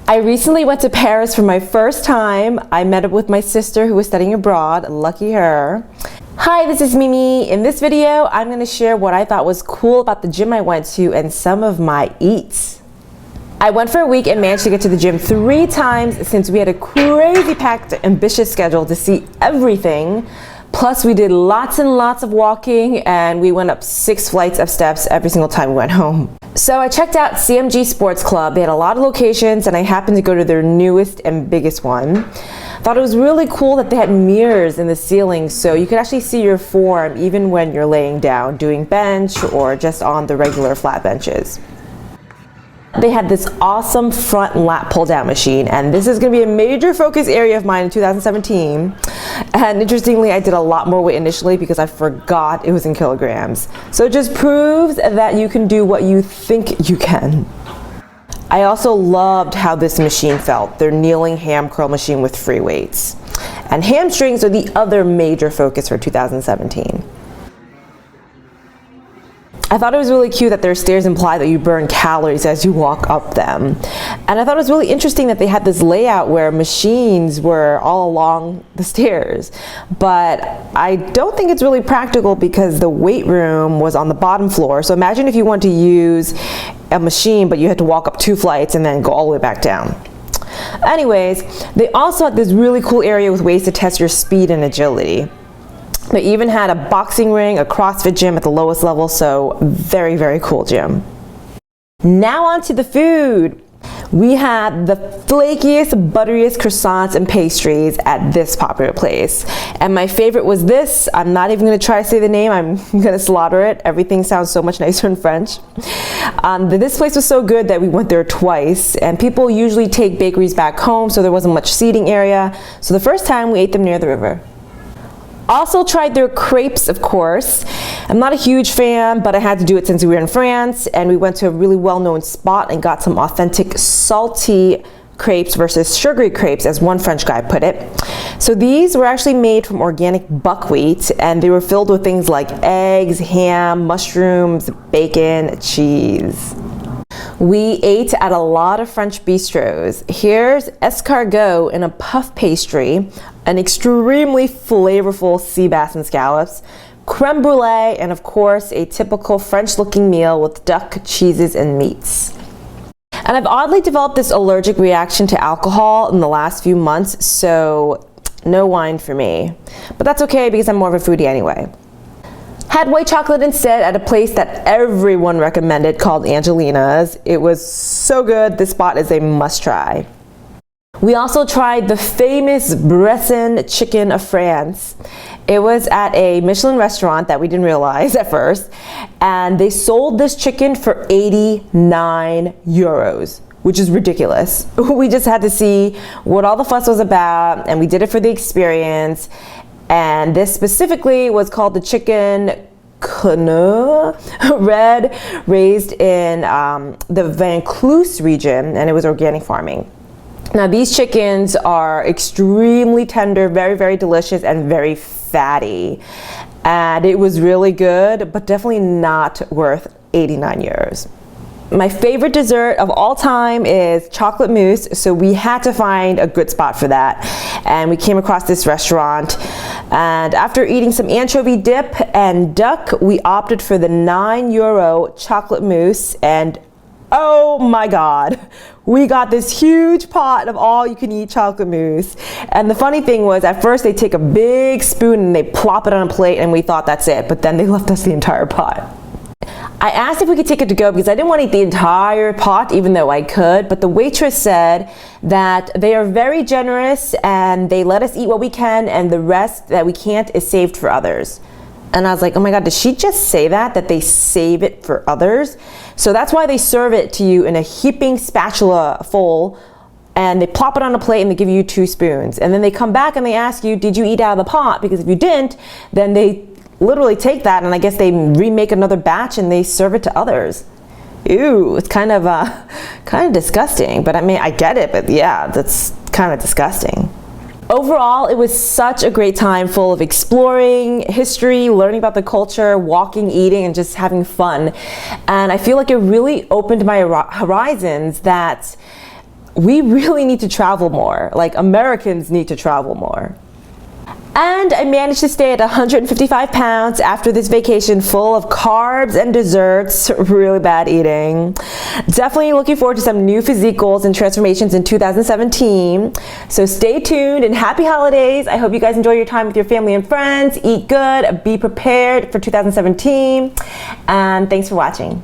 I recently went to Paris for my first time. I met up with my sister who was studying abroad, lucky her. Hi, this is Mimi. In this video, I'm going to share what I thought was cool about the gym I went to and some of my eats. I went for a week and managed to get to the gym 3 times since we had a crazy packed, ambitious schedule to see everything. Plus, we did lots and lots of walking and we went up 6 flights of steps every single time we went home. So I checked out CMG Sports Club. They had a lot of locations and I happened to go to their newest and biggest one. Thought it was really cool that they had mirrors in the ceiling so you could actually see your form even when you're laying down doing bench or just on the regular flat benches. They had this awesome front lat pull down machine, and this is going to be a major focus area of mine in 2017. And interestingly, I did a lot more weight initially because I forgot it was in kilograms. So it just proves that you can do what you think you can. I also loved how this machine felt, their kneeling ham curl machine with free weights. And hamstrings are the other major focus for 2017. I thought it was really cute that their stairs imply that you burn calories as you walk up them. And I thought it was really interesting that they had this layout where machines were all along the stairs. But I don't think it's really practical because the weight room was on the bottom floor. So imagine if you want to use a machine, but you had to walk up 2 flights and then go all the way back down. Anyways, they also had this really cool area with ways to test your speed and agility. They even had a boxing ring, a CrossFit gym at the lowest level, so very, very cool gym. Now on to the food. We had the flakiest, butteriest croissants and pastries at this popular place. And my favorite was this. I'm not even going to try to say the name. I'm going to slaughter it. Everything sounds so much nicer in French. This place was so good that we went there twice. And people usually take bakeries back home, so there wasn't much seating area. So the first time we ate them near the river. Also tried their crepes, of course. I'm not a huge fan, but I had to do it since we were in France, and we went to a really well-known spot and got some authentic salty crepes versus sugary crepes, as one French guy put it. So these were actually made from organic buckwheat, and they were filled with things like eggs, ham, mushrooms, bacon, cheese. We ate at a lot of French bistros. Here's escargot in a puff pastry, an extremely flavorful sea bass and scallops, creme brulee, and of course a typical French-looking meal with duck, cheeses, and meats. And I've oddly developed this allergic reaction to alcohol in the last few months, so no wine for me. But that's okay because I'm more of a foodie anyway. Had white chocolate instead at a place that everyone recommended called Angelina's. It was so good. This spot is a must try. We also tried the famous Bressen chicken of France. It was at a Michelin restaurant that we didn't realize at first, and they sold this chicken for 89 euros, which is ridiculous. We just had to see what all the fuss was about, and we did it for the experience. And this specifically was called the chicken Janou, red, raised in the Vaucluse region, and it was organic farming. Now these chickens are extremely tender, very, very delicious, and very fatty. And it was really good, but definitely not worth 89 euros. My favorite dessert of all time is chocolate mousse, so we had to find a good spot for that. And we came across this restaurant, and after eating some anchovy dip and duck, we opted for the 9 euro chocolate mousse, and oh my god, we got this huge pot of all-you-can-eat chocolate mousse. And the funny thing was, at first they take a big spoon and they plop it on a plate, and we thought that's it, but then they left us the entire pot. I asked if we could take it to go because I didn't want to eat the entire pot, even though I could, but the waitress said that they are very generous and they let us eat what we can, and the rest that we can't is saved for others. And I was like, oh my god, did she just say that they save it for others? So that's why they serve it to you in a heaping spatula full, and they plop it on a plate and they give you 2 spoons. And then they come back and they ask you, did you eat out of the pot? Because if you didn't, then they literally take that and I guess they remake another batch and they serve it to others. Ew, it's kind of disgusting, but I mean, I get it, but yeah, that's kind of disgusting. Overall, it was such a great time full of exploring, history, learning about the culture, walking, eating, and just having fun. And I feel like it really opened my horizons that we really need to travel more. Like, Americans need to travel more. And I managed to stay at 155 pounds after this vacation full of carbs and desserts, really bad eating. Definitely looking forward to some new physique goals and transformations in 2017. So stay tuned and happy holidays. I hope you guys enjoy your time with your family and friends. Eat good, be prepared for 2017. And thanks for watching.